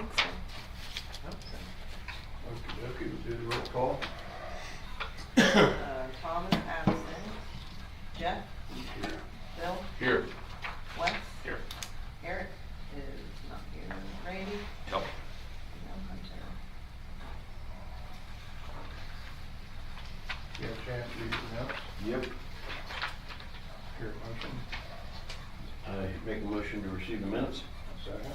think so. Okay, we'll do the roll call. Tom is absent. Jeff? Here. Bill? Here. Wes? Here. Eric is not here. Randy? Yep. No, Hunter. You have a chance to read the notes? Yep. Here, motion. I make a motion to receive the minutes. Second.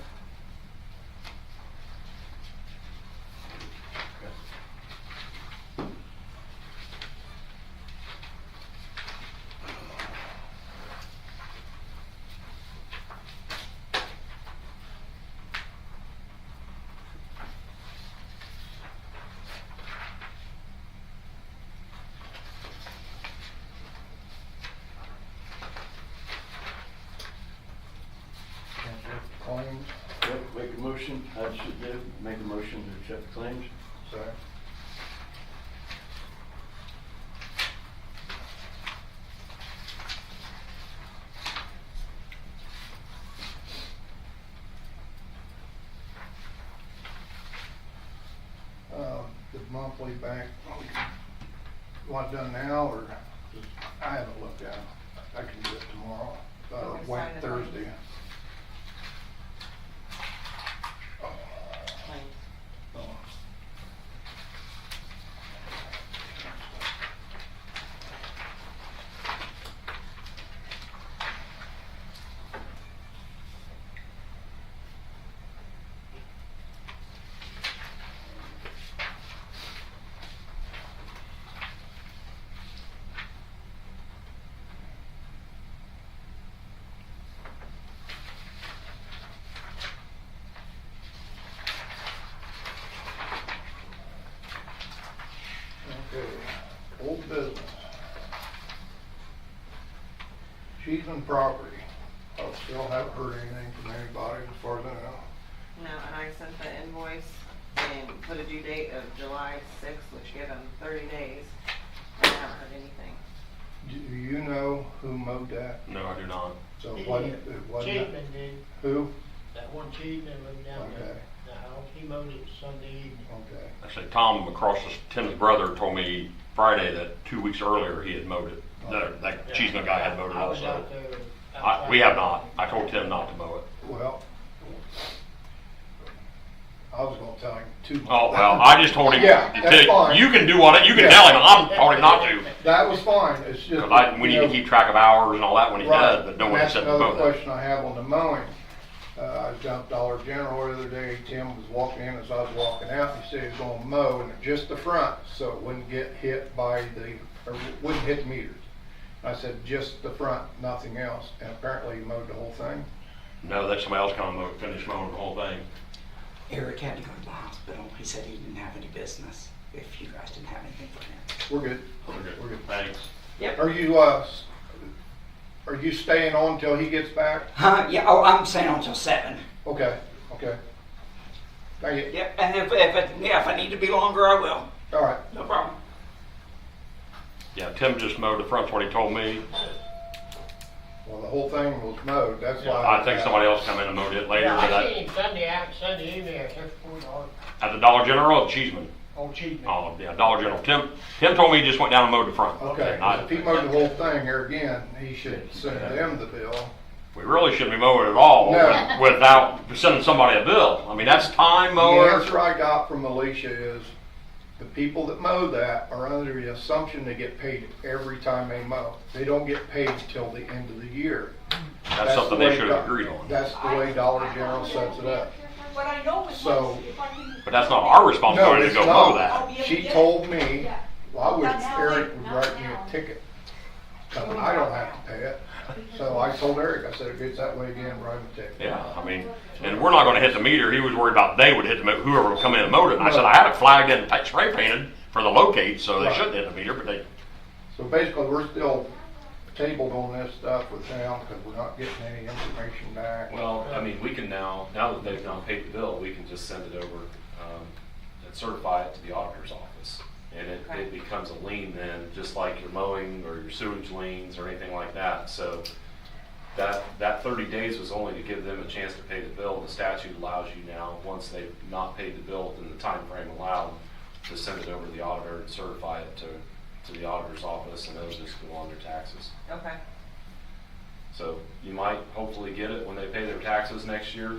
Claims. Yep, make a motion, I should do, make a motion to accept the claims. Second. The monthly bank, want it done now, or just, I haven't looked at it. I can do it tomorrow, You can wait sign it Thursday. Claims. Oh. Okay, old business. Cheeseman property. I still haven't heard anything from anybody as far as I know. No, and I sent the invoice and put a due date of July 6th, which gave them 30 days. And I haven't heard anything. Do you know who mowed that? No, I do not. So it wasn't, it wasn't. Cheatman did, Who? that one Cheatman moved down Okay. the house, he mowed it Sunday evening. Okay. Actually, Tom across Tim's brother told me Friday that 2 weeks earlier he had mowed it. That Cheeseman guy had mowed it I was also. out there. We have not. I told Tim not to mow it. Well, I was gonna tell him to. Oh, well, I just told him, Yeah, that's fine. you can do what, you can Yeah. tell him, I'm told him not to. That was fine, it's just. Because we need to keep track of hours and all that when he Right. does, but no And one that's said to another mow that. question I have on the mowing. I was down at Dollar General the other day, Tim was walking in as I was walking out, he said he was gonna mow and just the front, so it wouldn't get hit by or wouldn't hit the meters. I said, just the front, nothing else, and apparently he mowed the whole thing. No, that somebody else come and finish mowing the whole thing. Eric had to go to the hospital. He said he didn't have any business if you guys didn't have anything for him. We're good. We're good. Thanks. Are you staying on till he gets back? Yeah, oh, I'm staying on till 7. Okay, okay. Thank you. Yep, and if I need to be longer, I will. All right. No problem. Yeah, Tim just mowed the front, what he told me. Well, the whole thing was mowed, that's why. I think somebody else come in and mowed it later, Yeah, but I seen him Sunday evening, I said $4. at the Dollar General or Cheeseman? Oh, Cheatman. Oh, yeah, Dollar General. Tim told me he just went down and mowed the front. Okay, I- if he mowed the whole thing here again, he should send them the bill. We really shouldn't be mowing at all No. without sending somebody a bill. I mean, that's time The mowers. answer I got from Alicia is, the people that mow that are under the assumption they get paid every time they mow. They don't get paid till the end of the year. That's something the they way should have agreed on. That's the way Dollar General sets it up. But I know it's So- But that's not our No, responsibility to it's go mow not. that. She told me, well, I wish Eric would write me a ticket. But I don't have to pay it. So I told Eric, I said, if it's that way again, write him a ticket. Yeah, I mean, and we're not gonna hit the meter. He was worried about they would hit the, whoever would come in and mowed it. And I said, I had it flagged and spray painted for the locate, so they Right. shouldn't hit the meter, but they, So basically, we're still tabled on this stuff with them because we're not getting any information back. Well, I mean, we can now that they've now paid the bill, we can just send it over and certify it to the auditor's office. And it becomes a lien then, just like your mowing or your sewage liens or anything like that. So that 30 days was only to give them a chance to pay the bill. The statute allows you now, once they've not paid the bill within the time frame allowed, to send it over to the auditor and certify it to the auditor's office, and those just go on their taxes. Okay. So you might hopefully get it when they pay their taxes next year.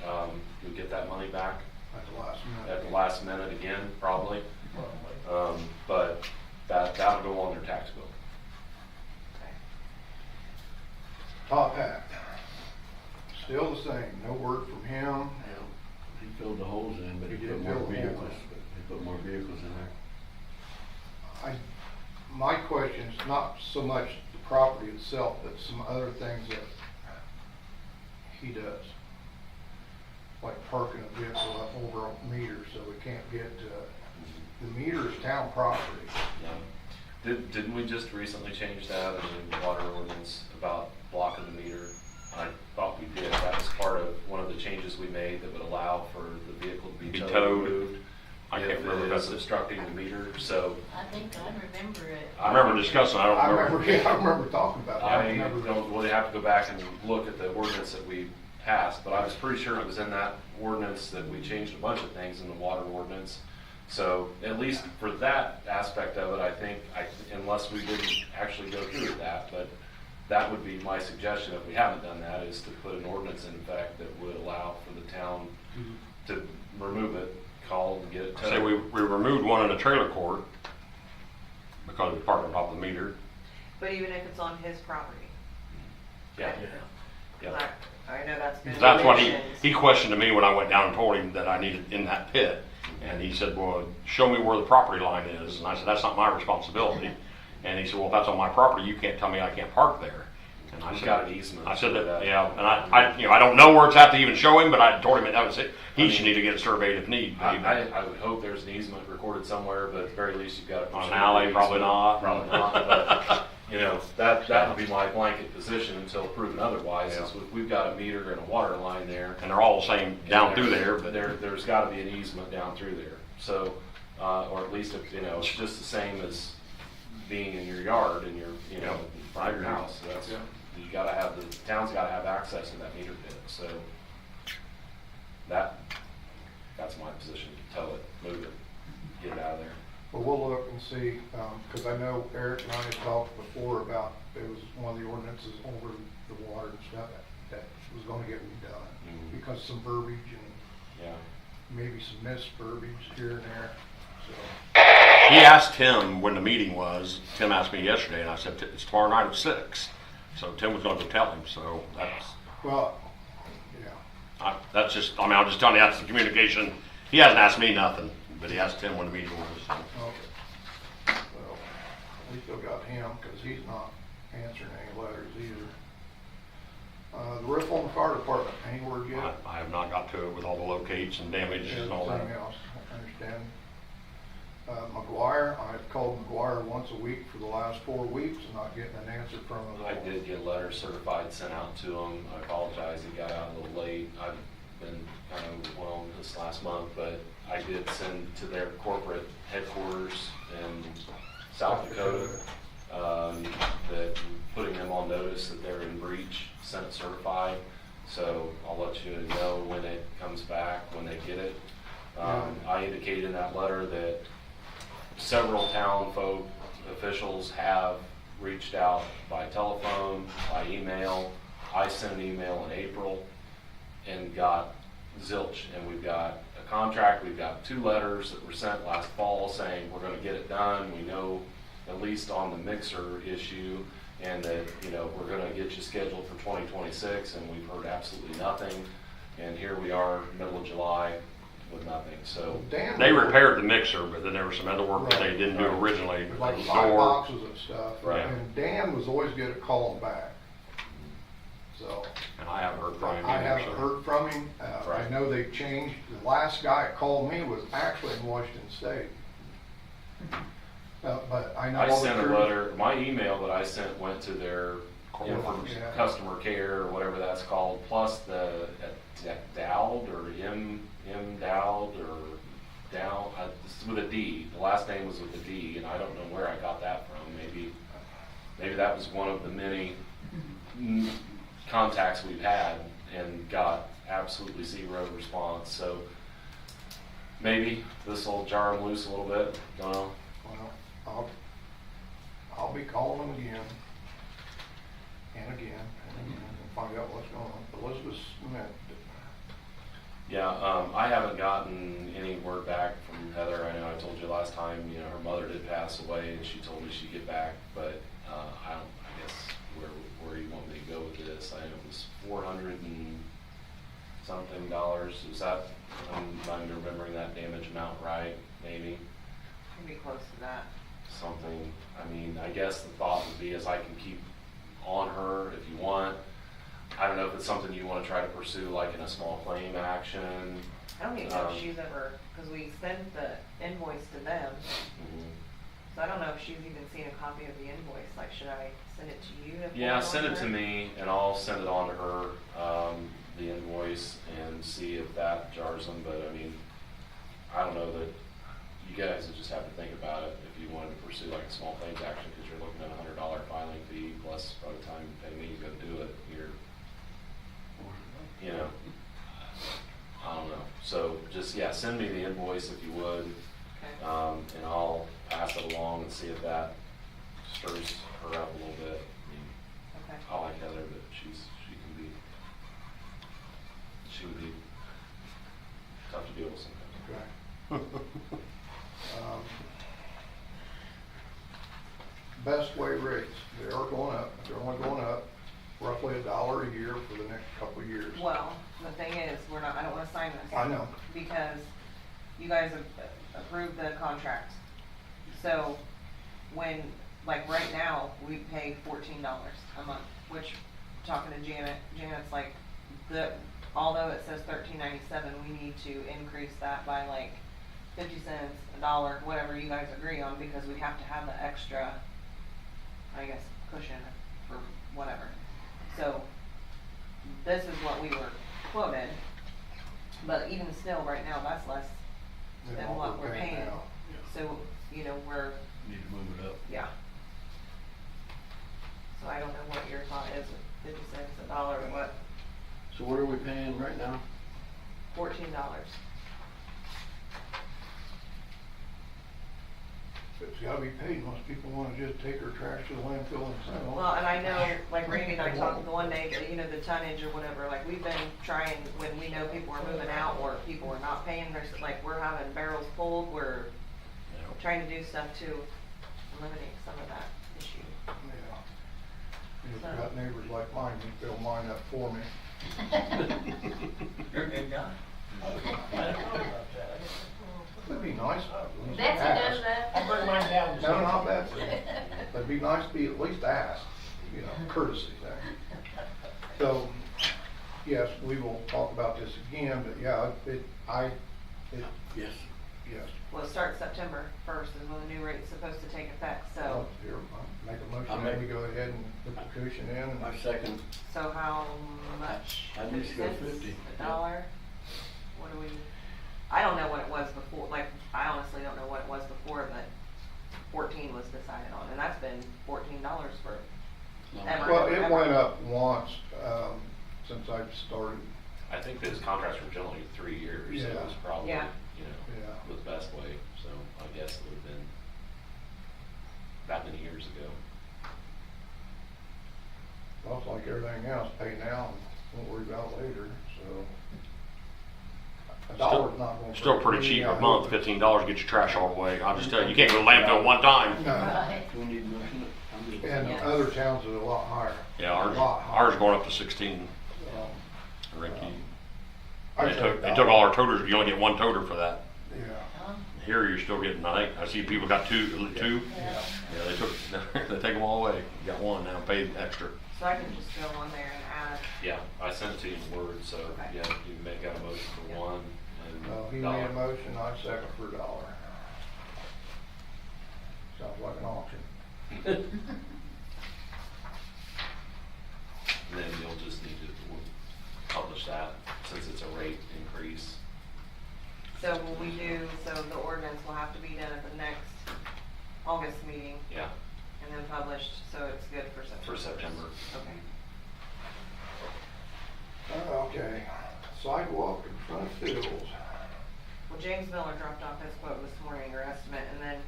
You'll get that money back At the last minute. at the last minute again, probably. Probably. But that'll go on their tax bill. Okay. Top hat. Still the same, no word from him. He filled the holes in, but he He put did more fill the holes vehicles, in. he put more vehicles in there. My question is not so much the property itself, but some other things that he does. Like parking a vehicle up over a meter so we can't get, the meter is town property. Didn't we just recently change that in the water ordinance about blocking the meter? I thought we did. That was part of one of the changes we made that would allow for the vehicle to be Be towed. towed. Removed I can't if remember it if is that's- obstructing the meter. So I think I remember it. I remember discussing, I I don't remember, remember. I remember talking about that. I never- don't really have to go back and look at the ordinance that we passed, but I was pretty sure it was in that ordinance that we changed a bunch of things in the water ordinance. So at least for that aspect of it, I think, unless we didn't actually go through with that, but that would be my suggestion if we haven't done that, is to put an ordinance in effect that would allow for the town to remove it, call and get it I towed. say we removed one in the trailer court because we parked on top of the meter. But even if it's on his property? Yeah. Cause I know that's been. That's what mentioned. he questioned to me when I went down and told him that I needed in that pit. And he said, well, show me where the property line is. And I said, that's not my responsibility. And he said, well, if that's on my property, you can't tell me I can't park there. And I We've said, got an easement. I said for that, yeah, and I don't know where it's at to even show him, but I told him that was it. He should need to get it surveyed if need be. I would hope there's an easement recorded somewhere, but at the very least, you've got to. On an alley, probably not. Probably not, but, you know, that would be my blanket position until proven otherwise, is we've got a meter and a water line there. And they're all the same down through there, but There's gotta be an easement down through there, so, or at least if, you know, it's just the same as being in your yard and your, you know, in front of your house, so that's, you gotta have, the town's gotta have access to that meter pit, so that's my position, tow it, move it, get it out of there. But we'll look and see, cause I know Eric and I had talked before about, it was one of the ordinances over the water and stuff that was gonna get redone. Mhm. Because some verbiage and Yeah. maybe some missed verbiage here and there, so. he asked Tim when the meeting was. Tim asked me yesterday, and I said, it's tomorrow night at 6. So Tim was gonna go tell him, so that's, Well, yeah, that's just, I mean, I'm just telling you, that's the communication. He hasn't asked me nothing, but he asked Tim when the meeting was. So. okay. Well, we still got him, cause he's not answering any letters either. The roof on the fire department, any word yet? I have not got to it with all the locates and damages and all that. Everything else, I understand. McGuire, I've called McGuire once a week for the last 4 weeks and not getting an answer from him. I did get letters certified sent out to him. I apologize, he got out a little late. I've been kind of overwhelmed this last month, but I did send to their corporate headquarters in South Dakota, that putting them on notice that they're in breach, sent it certified. So I'll let you know when it comes back, when they get it. I indicated in that letter that several town folk officials have reached out by telephone, by email. I sent an email in April and got zilch, and we've got a contract, we've got 2 letters that were sent last fall saying we're gonna get it done. We know at least on the mixer issue, and that, you know, we're gonna get you scheduled for 2026, and we've heard absolutely nothing. And here we are, middle of July, with nothing, so. Dan, They repaired the mixer, but then there was some other work that they didn't do originally. It was like The 5 door. boxes and stuff. Right. And Dan was always good at calling back. So, And I haven't heard from him I either. haven't So. heard from him. I Right. know they've changed. The last guy that called me was actually in Washington State. But I know I all the sent a crews- letter, my email that I sent went to their Yeah. customer care, or whatever that's called, plus the Dowd or M Dowd or Dow, it's with a D. The last name was with a D, and I don't know where I got that from. Maybe that was one of the many contacts we've had and got absolutely zero response, so maybe this will jar them loose a little bit, don't know. Well, I'll be calling them again and again and again and find out what's going on. Elizabeth Smith. Yeah, I haven't gotten any word back from Heather. I know I told you last time, you know, her mother did pass away and she told me she'd get back, but, I guess where you want me to go with this. I know it was $400 and something. Is that, I'm remembering that damage amount right, maybe? Can be close to that. Something, I mean, I guess the thought would be is I can keep on her if you want. I don't know if it's something you want to try to pursue, like in a small claim action. I don't even know if she's ever, because we sent the invoice to them, so I don't know if she's even seen a copy of the invoice. Like, should I send it to you? Yeah, send it to me and I'll send it on to her, the invoice, and see if that jars them. But I mean, I don't know that you guys would just have to think about it if you wanted to pursue like a small claims action, because you're looking at $100 filing fee, plus by the time you pay me to go do it, you know, I don't know. So just, yeah, send me the invoice if you would, Okay. and I'll pass it along and see if that stirs her up a little bit. I mean, Okay. I like Heather, but she would be tough to deal with sometimes. Okay. Best way rates, they are going up. They're only going up roughly $1 a year for the next couple of years. Well, the thing is, I don't want to sign this. I know. Because you guys have approved the contract. So when, like right now, we pay $14 a month, which, talking to Janet's like, although it says $13.97, we need to increase that by like 50 cents, $1, whatever you guys agree on, because we have to have the extra, I guess, cushion for whatever. So this is what we were quoted, but even still, right now, that's less than what we're paying. now. So, you know, we're, Need to move it up. yeah. So I don't know what your thought is, 50 cents, $1, or what, So what are we paying right now? $14. It's gotta be paid. Most people wanna just take their trash to the landfill and send it. Well, and I know, like Randy and I talked the one day, that, you know, the tonnage or whatever, like, we've been trying, when we know people are moving out or people are not paying, there's, like, we're having barrels pulled, we're trying to do stuff to eliminate some of that issue. Yeah. You've got neighbors like mine, you fill mine up for me. You're a good guy. I don't know about that. It'd be nice. Betsy does that. I'll bring mine down. No, not Betsy. It'd be nice to be at least asked, you know, courtesy there. So, yes, we will talk about this again, but yeah, Yes. yes. Well, it starts September 1st is when the new rate's supposed to take effect, so, Well, here, I'll make a I'll motion, make- maybe go ahead and put the cushion in. and- My second, so how much? I'd just 50 go cents? 50. $1? What do we, I don't know what it was before, like, I honestly don't know what it was before, but 14 was decided on, and that's been $14 for ever. Well, it went up once, since I've started, I think those contracts were generally 3 years, so it Yeah. was probably, Yeah. you know, yeah. the best way, so I guess it would have been that many years ago. Well, it's like everything else, pay now and won't worry about it later, so. $1 not gonna. Still break pretty me, cheap I a month, hope. $15 get your trash all the way. I'll just tell you, you can't go to landfill one time. No, Right. do we need to motion it? I'm good. and Yes. other towns are a lot higher. Yeah, A lot higher. ours going up to 16. Ricky. I They say took $1. all our toters, you only get one toter for that. Yeah, Here, you're still getting, I think, I see people got two. Yeah. Yeah, they took, they take them all away. You got one now, pay extra. So I can just go on there and add, Yeah, I sent it to you in Word, so, Okay. yeah, you can make out a motion for one, he and made a $1. motion, I second for $1. Sounds like an auction. And then you'll just need to publish that, since it's a rate increase. so will we do, so the ordinance will have to be done at the next August meeting Yeah, and then published, so it's good for September. for September. Okay. Okay, sidewalk in front of Phil's. Well, James Miller dropped off his quote this morning, or estimate, and then,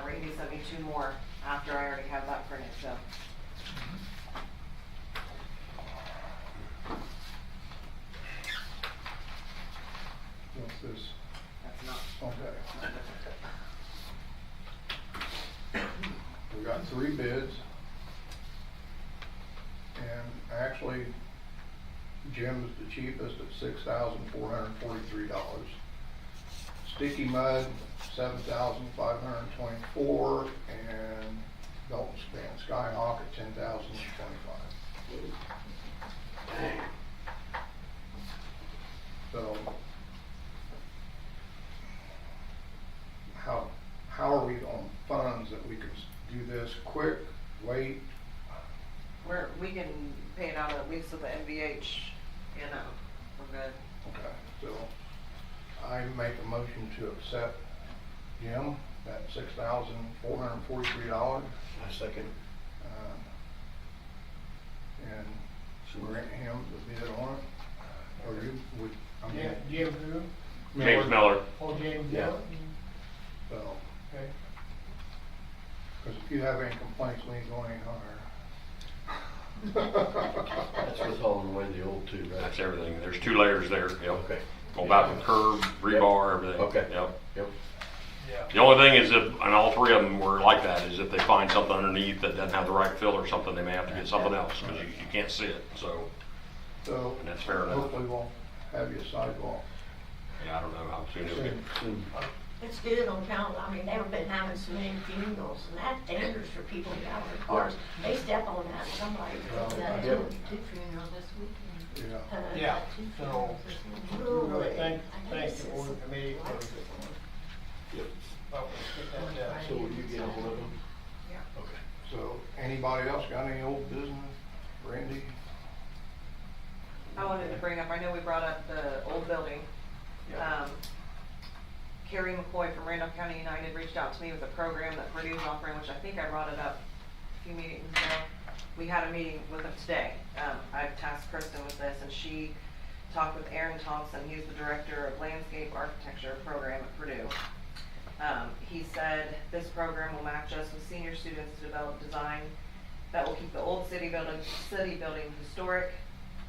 Randy sent me 2 more after I already have that printed, so. What's this? That's not. Okay. We got 3 bids. And actually, Jim's the cheapest at $6,443. Sticky Mud, $7,524, and Dalton Span Skyhawk at $10,025. So, how are we on funds that we can do this quick, wait? We can pay it out at least with the NVH, we're good. Okay, so I make a motion to accept Jim at $6,443. I second. And grant him the bid on it, or you would, I mean, Jim who? James Miller. Oh, James Yeah. Miller? so, Okay. because if you have any complaints, we ain't going any higher. That's with hauling away the old 2, right? That's everything. There's 2 layers there, yep. Okay. Go back with curb, rebar, everything. Okay. Yep. Yep. Yeah. The only thing is if, and all 3 of them were like that, is if they find something underneath that doesn't have the right fill or something, they may have to get something else, because you can't see it, so, So, and that's fair enough. hopefully we'll have you a sidewalk. Yeah, I don't know how soon it'll get. Soon. It's good on count, I mean, they've been having so many funerals, and that's dangerous for people to out of course. They step on that, somebody. Well, that- yeah. 2 funerals this weekend. Yeah. Yeah, Got 2 so, funerals this weekend. really thank I think the it's board some committee for, lights this morning. Yep. well, let's get that done. So will you get ahold of them? Yeah. Okay. So, anybody else got any old business? Randy? I wanted to bring up, I know we brought up the old building. Yeah. Carrie McCoy from Randolph County United reached out to me with a program that Purdue is offering, which I think I brought it up a few meetings ago. We had a meeting with them today. I've tasked Kristen with this, and she talked with Aaron Thompson. He's the director of landscape architecture program at Purdue. He said this program will match us with senior students to develop design that will keep the old city building historic,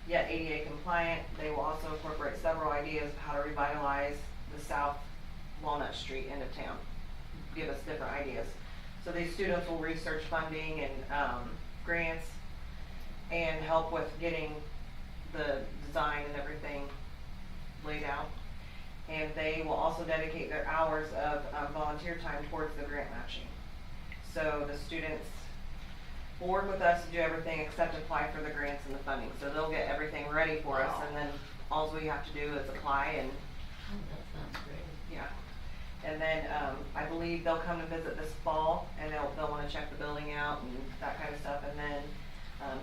yet ADA compliant. They will also incorporate several ideas of how to revitalize the South Walnut Street end of town. Give us different ideas. So these students will research funding and grants and help with getting the design and everything laid out. And they will also dedicate their hours of volunteer time towards the grant matching. So the students will work with us to do everything except apply for the grants and the funding. So they'll get everything ready for us, and then all we have to do is apply and, Oh, that sounds great. yeah. And then, I believe they'll come to visit this fall, and they'll wanna check the building out and that kind of stuff. And then,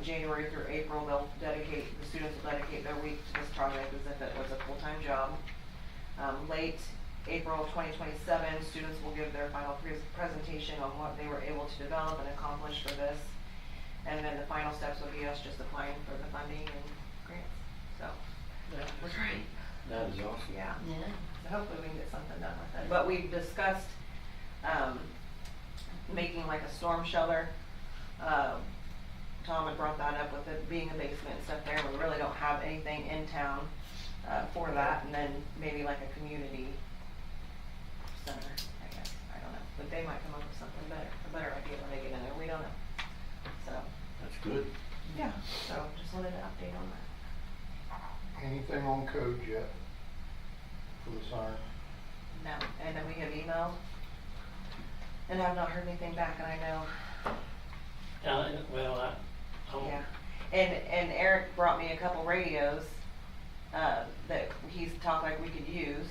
January through April, the students will dedicate their week to this project as if it was a full-time job. Late April 2027, students will give their final presentation on what they were able to develop and accomplish for this. And then the final steps will be us just applying for the funding and grants, so. We're great. That is awesome. Yeah. Yeah. So hopefully we can get something done with it. But we've discussed, making like a storm shelter. Tom had brought that up with it being a basement and stuff there. We really don't have anything in town, for that. And then maybe like a community center, I guess. I don't know. But they might come up with something better, a better idea when they get in there. We don't know. So, That's good. yeah. So just wanted to update on that. Anything on codes yet for the siren? No, and then we have emailed, and I've not heard anything back, and I know, Well, yeah. And Eric brought me a couple radios, that he's talked like we could use,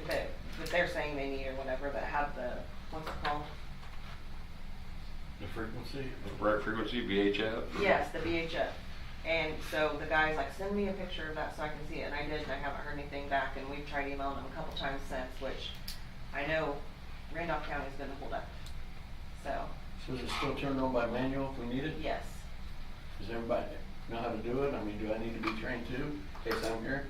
that they're saying they need or whatever, that have the, what's it called? The frequency? Right frequency, VHF? Yes, the VHF. And so the guy's like, send me a picture of that so I can see it, and I did, and I haven't heard anything back, and we've tried emailing them a couple times since, which I know Randolph County's been pulled up. So, So is it still turned on by manual if we need it? yes. Does everybody know how to do it? I mean, do I need to be trained too? case I'm here.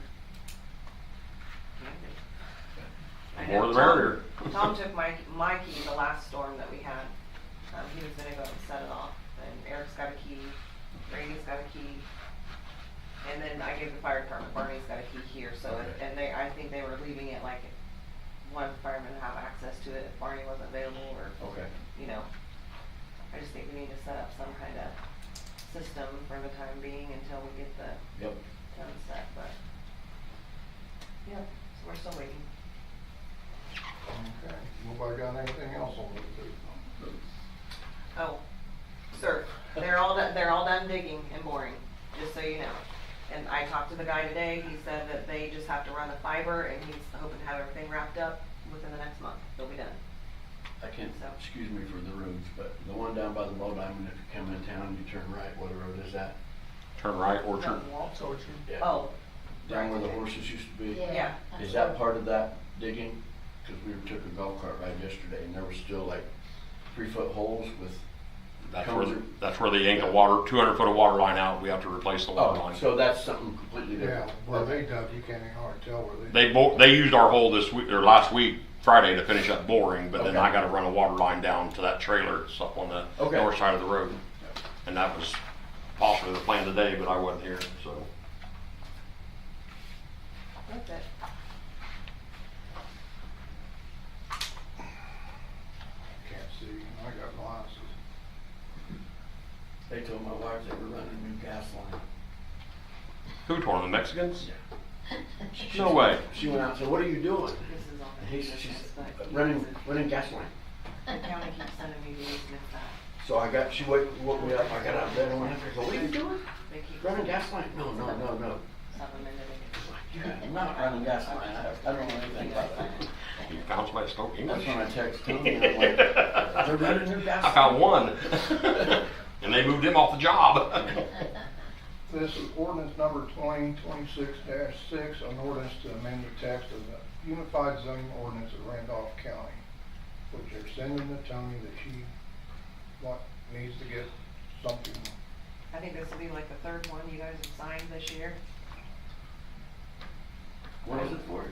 I More know the merrier. Tom took my key the last storm that we had. He was gonna go and set it off, and Eric's got a key, Randy's got a key. And then I gave the fire department, Barney's got a key here, so, Okay. and I think they were leaving it like one fireman to have access to it if Barney wasn't available, or, Okay. you know. I just think we need to set up some kind of system for the time being until we get the Yep. town set, but, yeah, so we're still waiting. Okay, nobody got anything else on the Oh, sir, they're all done digging and boring, just so you know. And I talked to the guy today, he said that they just have to run the fiber, and he's hoping to have everything wrapped up within the next month, they'll be done. I can't, So. excuse me for the roads, but the one down by the boat diamond, if you come in town, you turn right, what road is that? Turn right, Orchard. From Waltz. Yeah. Oh, Down where the right. horses used to be? Yeah. Is that part of that digging? Cause we took a golf cart ride yesterday and there was still like 3-foot holes with. That's where they yanked the water, 200 foot of water line out, we have to replace the water Oh, line. so that's something completely Yeah, different. where they dug, you can't even hardly tell where they. They used our hole this week, or last week, Friday, to finish up boring, but then Okay. I gotta run a water line down to that trailer that's up on the Okay. north side of the road. And that was possibly the plan today, but I wasn't here, so. That's it. Can't see, I got glasses. They told my wife they were running a new gas line. Who tore them, the Mexicans? She- No way. She went out and said, what are you doing? This is on And the she's business, but running gas line. the county keeps sending me these with that. So she woke me up, I got out of bed and went after her, I go, what are you doing? They keep Running sending gas line? No. supplemented it. Yeah, I'm not running gas line, I don't know anything about that. You found somebody that spoke English? That's when I text Tony, I'm like, they're running new gas I line. found one. And they moved him off the job. This is ordinance number 2026-6, an ordinance to amend the text of the Unified Zoning Ordinance of Randolph County, which they're sending to Tony that she needs to get something. I think this will be like the third one you guys have signed this year. What is it for?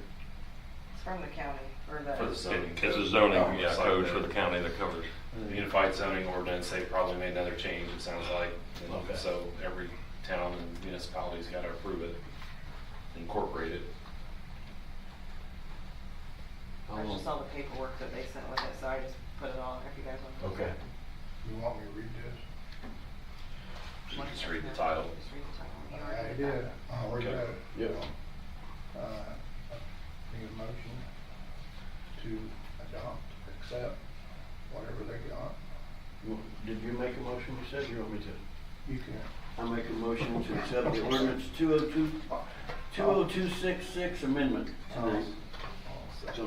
It's from the county, or the. For the zoning. It's a zoning, Oh, yeah, site code plan. for the county that covers. The Unified Zoning Ordinance, they probably made another change, it sounds like. And Okay. so every town and municipality's gotta approve it, incorporate it. I just saw the paperwork that they sent with it, so I just put it on if you guys want to. Okay. You want me to read this? You can just read the title. Just read the title. You I already did, that. I already Okay. read it. Yep. Need a motion to adopt, accept, whatever they got. Did you make a motion, you said, you want me to? You can. I make a motion to accept the ordinance 20266 amendment tonight. So,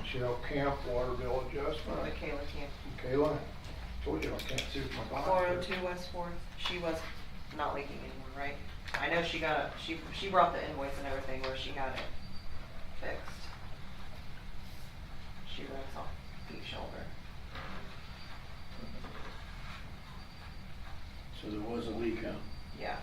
Michelle Camp, water bill adjustment. But Kayla can't. Kayla, told you I can't see with my glasses. 402 West Fourth, she was not leaking anymore, right? I know she got she brought the invoice and everything where she got it fixed. She runs off each shoulder. so there was a leak, huh? Yeah.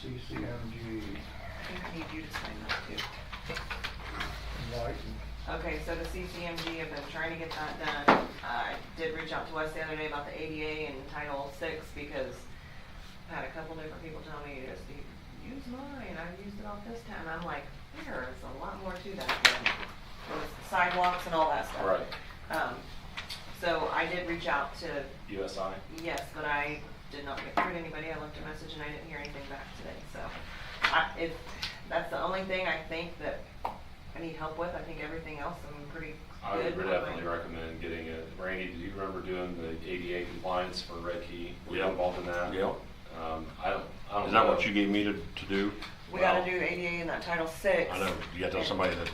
CCMG, I think I need you to sign that too. White, Okay, so the CCMG, I've been trying to get that done. I did reach out to us the other day about the ADA and Title VI because I've had a couple different people tell me, just use mine, I've used it off this time. I'm like, there is a lot more to that than those sidewalks and all that stuff. Right. So I did reach out to, USI? yes, but I did not get through to anybody. I left a message and I didn't hear anything back today, so. If that's the only thing I think that I need help with, I think everything else I'm pretty I good. would definitely recommend getting it. Randy, did you remember doing the ADA compliance for Red Key? Were you Yep. involved in that? Yep. I don't Is know. that what you gave me to do? We gotta do ADA in that Title VI. I know, you gotta tell somebody that,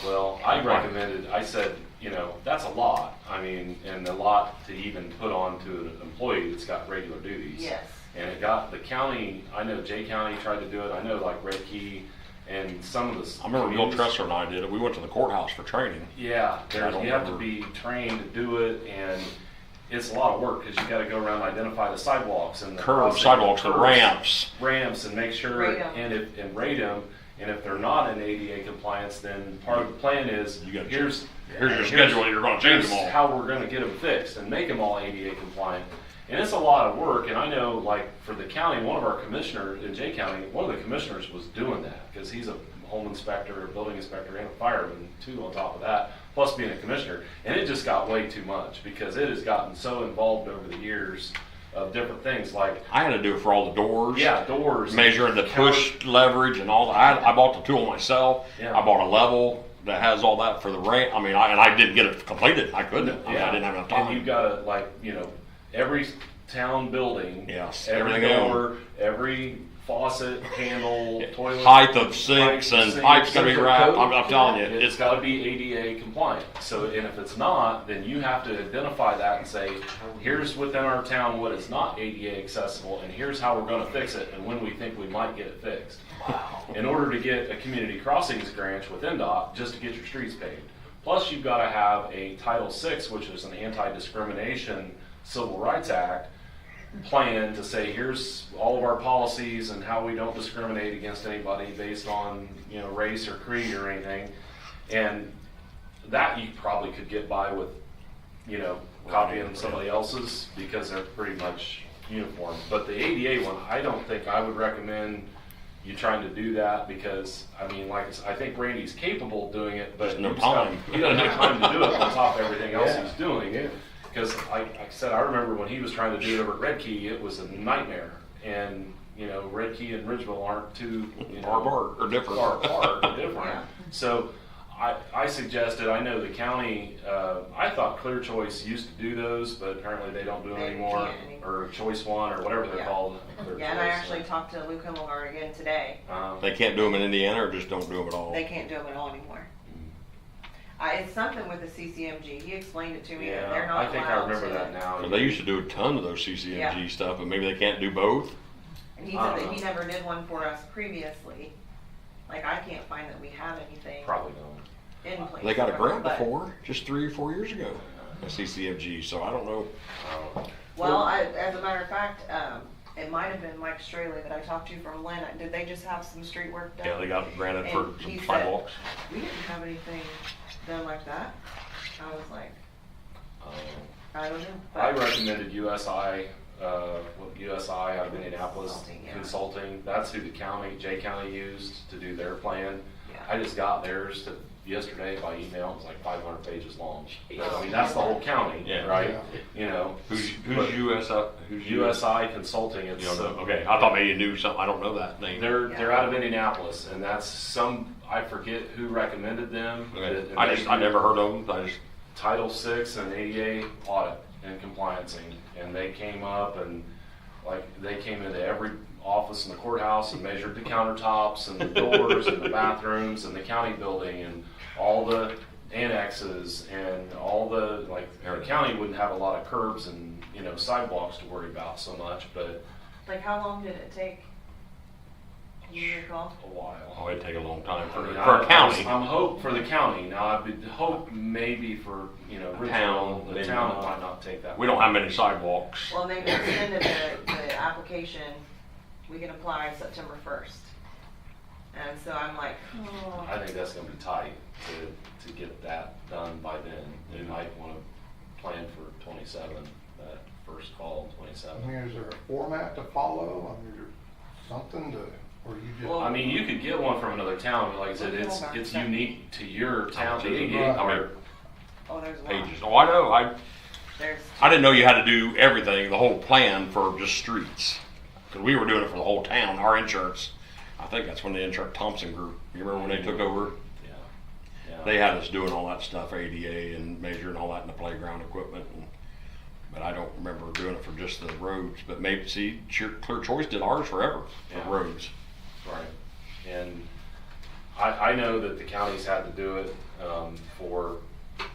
Well, I recommended, I said, you know, that's a lot. I mean, and a lot to even put on to an employee that's got regular duties. Yes. And it got the county, I know Jay County tried to do it, I know like Red Key and some of the. I remember Bill communities- Tressler and I did it, we went to the courthouse for training. Yeah, I there's, don't you have to remember. be trained to do it, and it's a lot of work, because you gotta go around and identify the sidewalks and the. Curbs, crossing sidewalks, the curbs, ramps. Ramps, and make sure, Rate 'em. and rate them, and if they're not in ADA compliance, then part of the plan is, You gotta here's. Here's your schedule, you're gonna change them all. Here's how we're gonna get them fixed and make them all ADA compliant. And it's a lot of work, and I know, like, for the county, one of our commissioners, in Jay County, one of the commissioners was doing that, because he's a home inspector, a building inspector, and a fireman, too, on top of that, plus being a commissioner. And it just got way too much, because it has gotten so involved over the years of different things, like, I had to do it for all the doors. yeah, doors. Measuring the push leverage and all that. I bought the tool myself. Yeah. I bought a level that has all that for the ramp. I mean, and I didn't get it completed. I couldn't. I mean, I didn't have enough And you've time. gotta, like, you know, every town building. Yes, Every everything door, every faucet, handle, toilet. Height of sinks and sink, pipes gotta be central wrapped. code. I'm telling you, It's gotta be ADA compliant. So, and if it's not, then you have to identify that and say, here's within our town what is not ADA accessible, and here's how we're gonna fix it, and when we think we might get it fixed. In order to get a community crossings grant with NDOT, just to get your streets paved. Plus, you've gotta have a Title VI, which is an anti-discrimination Civil Rights Act, plan to say, here's all of our policies and how we don't discriminate against anybody based on, you know, race or creed or anything. And that you probably could get by with, you know, copying somebody else's, because they're pretty much uniform. But the ADA one, I don't think I would recommend you trying to do that, because, I mean, like, I think Randy's capable of doing it, but Just no he's got- time. he doesn't have time to do it on top of everything else Yeah. he's doing. Yeah. Because like I said, I remember when he was trying to do it over at Red Key, it was a nightmare. And, you know, Red Key and Ridgeville aren't too, you know, Far apart, or different. far apart or different. Yeah. So I suggested, I know the county, I thought Clear Choice used to do those, but apparently they don't do them They anymore. can't anymore. Or Choice One, or whatever they're Yeah. called. Clear Yeah, and I Choice. actually talked to Luke Himmelgard again today. They can't do them in Indiana, or just don't do them at all. They can't do them at all anymore. It's something with the CCMG. He explained it to me, that they're Yeah, not I think I allowed remember to- that now. They used to do a ton of those CCMG Yeah. stuff, but maybe they can't do both. And he I said don't that he know. never did one for us previously. Like, I can't find that we have anything Probably don't. in place. They got a for it, grant but- before, just 3 or 4 years ago, a CCMG, so I don't know. Well, as a matter of fact, it might have been Mike Straley that I talked to from Lynn. Did they just have some street work done? Yeah, they got granted for And he some said- sidewalks. We didn't have anything done like that. I was like, I don't know. I but- recommended USI, USI out of Indianapolis Consulting, yeah. Consulting. That's who the county, Jay County used to do their plan. Yeah. I just got theirs yesterday by email. It was like 500 pages long. But, I mean, that's the whole county, Yeah. right? Yeah. You know. Who's but who's USI Consulting? It's You don't know? Okay, I thought maybe you knew something, I don't know that name. they're out of Indianapolis, and that's some, I forget who recommended them. Okay. that- I never heard of them, I just, Title VI and ADA audit and compliancing, and they came up and like they came into every office in the courthouse and measured the countertops and the doors and the bathrooms and the county building and all the annexes and all the, like, the county wouldn't have a lot of curbs and, you know, sidewalks to worry about so much, but Like, how long did it take? Can you recall? a while. oh, it'd take a long time I for mean, a county. I'm hope for the county. Now, I would hope maybe for, you know, town, the maybe town not. it might not take that. We don't have many sidewalks. Well, they extended the application, we can apply September 1st. And so I'm like, oh. I think that's gonna be tight to get that done by then. You might wanna plan for 27, that first call, I 27. mean, is there a format to follow? I mean, is there something to, or you just? Well, I mean, you could get one from another town, but like I said, it's unique to your town. The ADA part, Oh, there's a lot. Pages. Oh, I know, There's, I didn't know you had to do everything, the whole plan for just streets. Cause we were doing it for the whole town, our insurance. I think that's when the insurance Thompson Group, you remember when they took over? yeah. Yeah. They had us doing all that stuff, ADA and measuring all that in the playground equipment. And but I don't remember doing it for just the roads. But maybe, see, Clear Choice did ours forever for Yeah. roads. Right. And I know that the counties had to do it, for.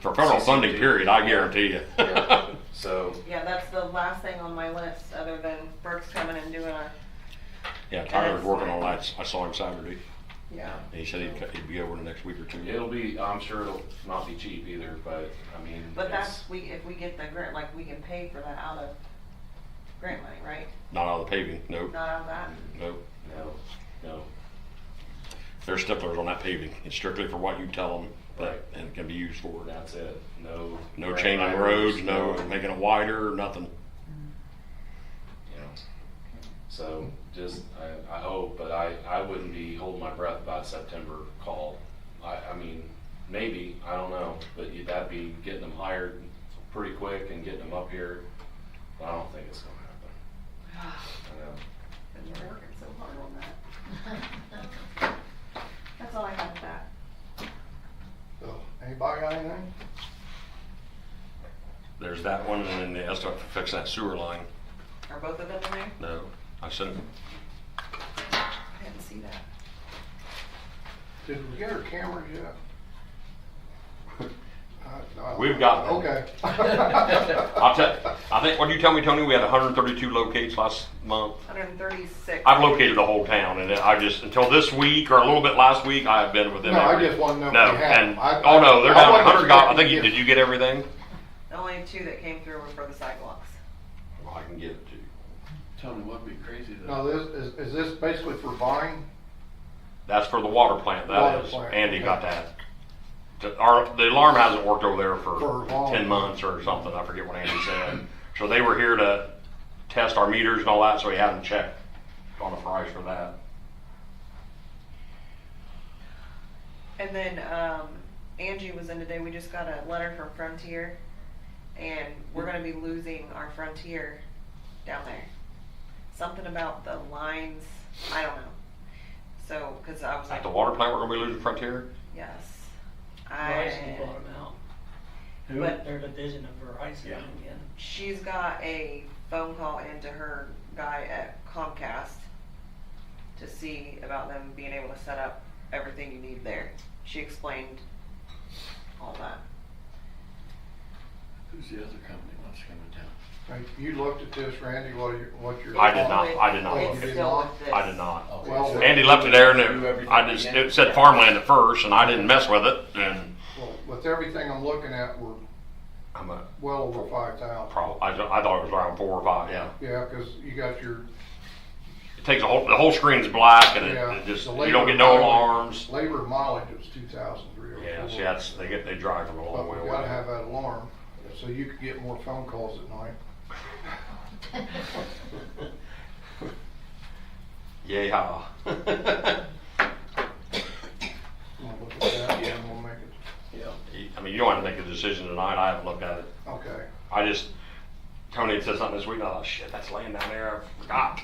For federal funding CCD. period, I guarantee you. Yeah. So, Yeah, that's the last thing on my list, other than Burke's coming and doing a, Yeah, Tyler was working on that. I saw him Saturday. yeah. And he said he'd be over in the next week or two. it'll be, I'm sure it'll not be cheap either, but, I mean. But it's- that's, if we get the grant, like, we can pay for that out of grant money, right? Not out of the paving, nope, Not out of that? nope. No. There's sticklers on that paving. It's strictly for what you tell them, Right. and it can be used for. That's it. No. No grant changing writers, roads, no making it wider, nothing. You know. So just, I hope, but I wouldn't be holding my breath about September call. I mean, maybe, I don't know, but that'd be getting them hired pretty quick and getting them up here. But I don't think it's gonna happen. I know. And you're working so hard on that. That's all I have with that. So, anybody got anything? There's that one, and then the estimate for fixing that sewer line. Are both of them in there? No, I sent, I didn't see that. Did we get our cameras yet? We've got them. Okay. I think, what did you tell me, Tony? We had 132 locates last month. 136. I've located the whole town, and I just, until this week or a little bit last week, I have been within No, I every. just wanna know if No, we have and, them. I- oh no, they're I down to wasn't 100, I expecting think, to did get- you get everything? The only two that came through were for the sidewalks. Well, I can get it to you. Tony, what'd be crazy though? No, is this basically for Vine? That's for the water plant, Water that is. plant, Andy okay. got that. The alarm hasn't worked over there For for long. 10 months or something, I forget what Andy said. So they were here to test our meters and all that, so he hadn't checked on the price for that. And then, Angie was in today, we just got a letter from Frontier, and we're gonna be losing our Frontier down there. Something about the lines, I don't know. So, cause I was like, At the water plant, we're gonna be losing Frontier? yes. Verizon bought them out. Who? But They're a division of Verizon Yeah. again. she's got a phone call into her guy at Comcast to see about them being able to set up everything you need there. She explained all that. Who's the other company wants to come to town? Hey, you looked at this, Randy, what your? I did not. I did not. Oh, It's you did still not? with this. I did not. Okay, Well, so- Andy left it there, and Do everything it said farmland at first, and I didn't mess with it, and Well, with everything I'm looking at, we're I'm a, well over 5,000. I thought it was around 4 or 5, yeah. Yeah, cause you got your It takes the whole screen's black, and Yeah, it just, the you labor don't get no mileage- alarms. labor mileage was 2,304. Yeah, see, they drive a long But way we away. gotta have that alarm, so you could get more phone calls at night. Yeah. We'll look at that, and we'll make it, Yeah. I mean, you don't have to make a decision tonight, I haven't looked at it. okay. I just, Tony had said something this week, and I thought, shit, that's laying down there, I forgot.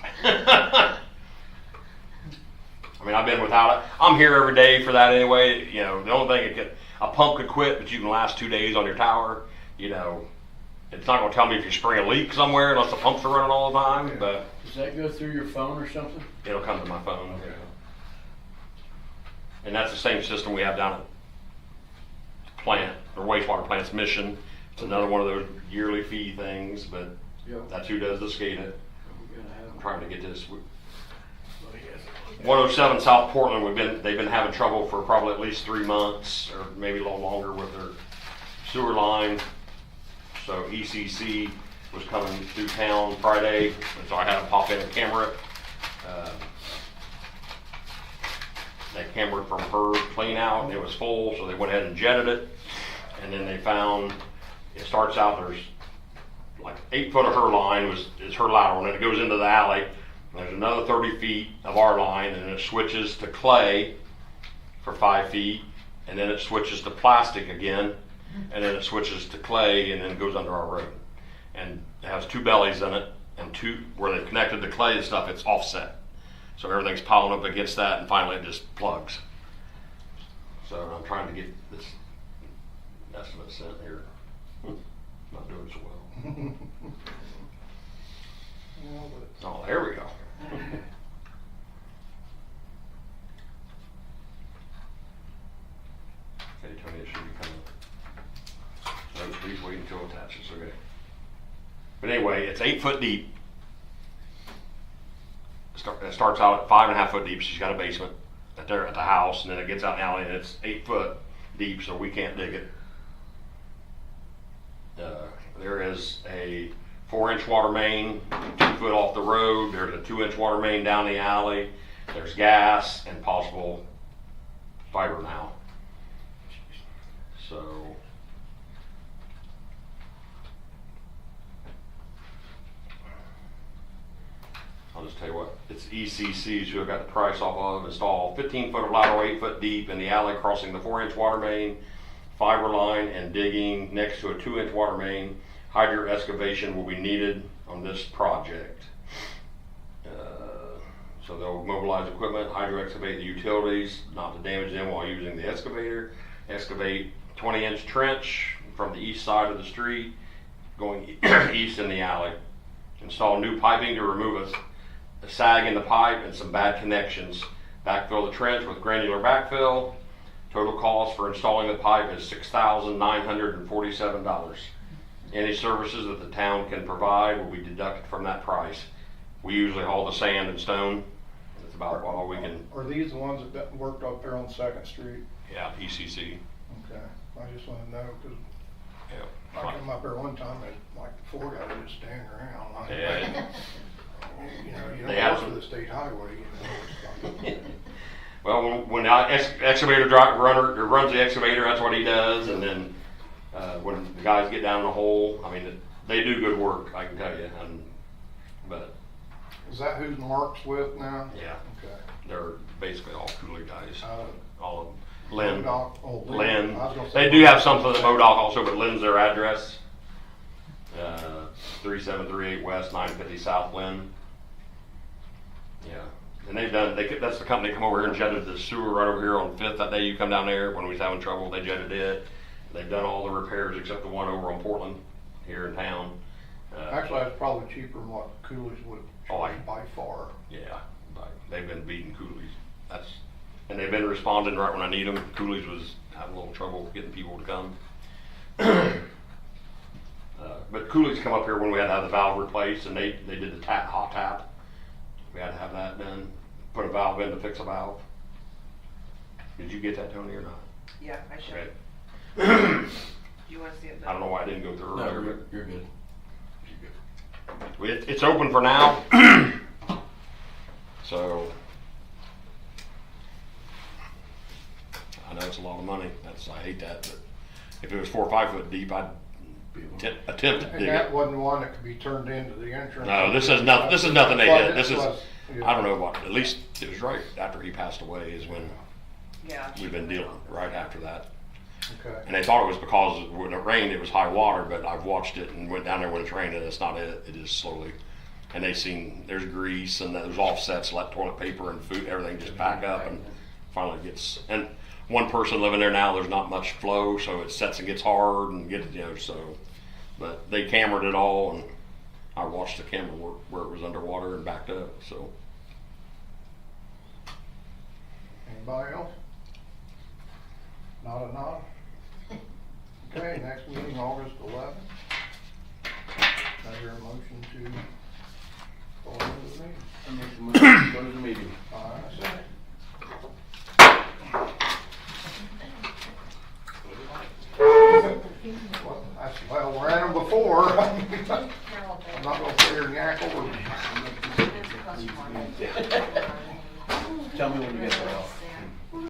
I mean, I've been without it. I'm here every day for that anyway. You know, the only thing, a pump could quit, but you can last 2 days on your tower. You know, it's not gonna tell me if you spring a leak somewhere unless the pumps are running all the time, Yeah. but Does that go through your phone or something? it'll come to my phone. Okay. And that's the same system we have down at the plant, or wastewater plant's Mission. It's another one of those yearly fee things, but Yeah. that's who does the SCADA. We gotta have I'm them. trying to get this. Well, yes. 107 South Portland, they've been having trouble for probably at least 3 months, or maybe a little longer with their sewer line. So ECC was coming through town Friday, and so I had to pop in and camera it. They cambered from her clean out, and it was full, so they went ahead and jetted it. And then they found, it starts out, there's like 8 foot of her line is her lateral, and then it goes into the alley. And there's another 30 feet of our line, and then it switches to clay for 5 feet, and then it switches to plastic again, and then it switches to clay, and then it goes under our road. And it has 2 bellies in it, and 2, where they've connected the clay and stuff, it's offset. So everything's piling up against that, and finally it just plugs. So I'm trying to get this estimate sent here. Not doing so well. Well, but Oh, there we go. Okay, Tony, it should be coming. No, please wait until it attaches, okay. But anyway, it's 8 foot deep. It starts out at 5.5 foot deep. She's got a basement at the house, and then it gets out in the alley, and it's 8 foot deep, so we can't dig it. There is a 4-inch water main, 2 foot off the road. There's a 2-inch water main down the alley. There's gas and possible fiber now. So I'll just tell you what, it's ECCs who have got the price off of. Install 15 foot of lateral, 8 foot deep in the alley crossing the 4-inch water main, fiber line, and digging next to a 2-inch water main. Hydro excavation will be needed on this project. So they'll mobilize equipment, hydro excavate the utilities, not to damage them while using the excavator. Excavate 20-inch trench from the east side of the street, going east in the alley. Install new piping to remove a sag in the pipe and some bad connections. Backfill the trench with granular backfill. Total cost for installing the pipe is $6,947. Any services that the town can provide will be deducted from that price. We usually haul the sand and stone. That's about all we can. are these the ones that worked up there on 2nd Street? Yeah, ECC. Okay, I just wanna know, cause Yeah. I came up there one time and like the 4 guys were just standing around. Yeah. You know, you They don't have work some- for the state highway, you know. Well, when the excavator runs the excavator, that's what he does. And then when the guys get down in the hole, I mean, they do good work, I can tell you. But Is that who's Mark's with now? yeah, Okay. they're basically all cooler guys. Uh, All of them. Lynn. Modoc- oh, Lynn. I was gonna say They do have something at Modoc also, but Lynn's their address. 3738 West, 950 South Lynn. Yeah. And they've done, that's the company come over here and jetted the sewer right over here on 5th that day you come down there when we was having trouble. They jetted it. They've done all the repairs except the one over on Portland here in town. Actually, that's probably cheaper than what Cooley's would Oh, charge by far. Yeah, but they've been beating Cooley's. And they've been responding right when I need them. Cooley's was having a little trouble getting people to come. But Cooley's come up here when we had to have the valve replaced, and they did the hot tap. We had to have that done. Put a valve in to fix a valve. Did you get that, Tony, or not? Yeah, I should. Okay. Do you wanna see it I don't know why I didn't go through No, earlier, you're good. but it's open for now. So I know it's a lot of money. I hate that, but if it was 4 or 5 foot deep, I'd attempt to And dig that it. wasn't one that could be turned into the entrance. No, this is nothing. This is nothing they did. This is, Plus, yeah. I don't know what. At least it was right after he passed away is when Yeah. we've been dealing. Right after that, Okay. and they thought it was because when it rained, it was high water. But I've watched it and went down there when it's raining. It's not it. It is slowly. And they seen there's grease and there's offsets like toilet paper and food. Everything just back up and finally gets. And one person living there now, there's not much flow, so it sets and gets hard and so. But they cambered it all, and I watched the camera work where it was underwater and backed up. So Anybody else? Not a nod? Okay, next meeting, August 11th. I hear a motion to go into the meeting. I make the motion to go to the meeting. All right, second. Well, we're at them before. I'm not gonna sit here and yak over. Tell me when you get that off.